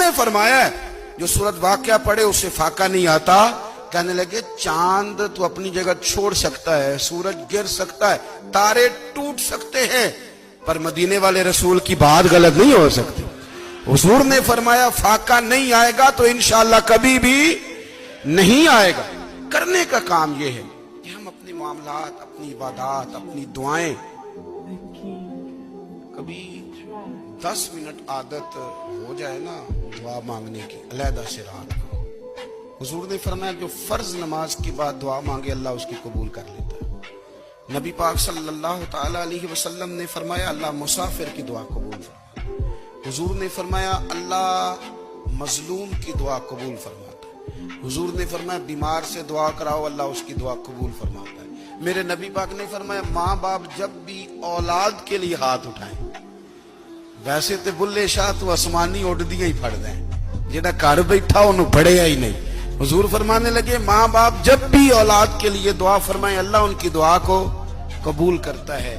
نے فرمایا ہے جو سورت واقعہ پڑھے اسے فاقہ نہیں آتا. کہنے لگے چاند تو اپنی جگہ چھوڑ سکتا ہے, سورج گر سکتا ہے, تارے ٹوٹ سکتے ہیں, پر مدینے والے رسول کی بات غلط نہیں ہو سکتی. حضور نے فرمایا فاقہ نہیں آئے گا تو انشاءاللہ کبھی بھی نہیں آئے گا. کرنے کا کام یہ ہے کہ ہم اپنے معاملات, اپنی عبادات, اپنی دعائیں کبھی 10 منٹ عادت ہو جائے نا دعا مانگنے کی علیحدہ سے رات کو. حضور نے فرمایا جو فرض نماز کے بعد دعا مانگے اللہ اس کی قبول کر لیتا ہے. نبی پاک صلی اللہ تعالی علیہ وسلم نے فرمایا اللہ مسافر کی دعا قبول فرماتا ہے. حضور نے فرمایا اللہ مظلوم کی دعا قبول فرماتا ہے. حضور نے فرمایا بیمار سے دعا کراؤ اللہ اس کی دعا قبول فرماتا ہے. میرے نبی پاک نے فرمایا ماں باپ جب بھی اولاد کے لیے ہاتھ اٹھائیں, ویسے تے بلے شاہ تو آسمانی اڑ دیا ہی پھڑ دیں, جہاں گھر بیٹھا انہوں پڑھیا ہی نہیں. حضور فرمانے لگے ماں باپ جب بھی اولاد کے لیے دعا فرمائیں اللہ ان کی دعا کو قبول کرتا ہے.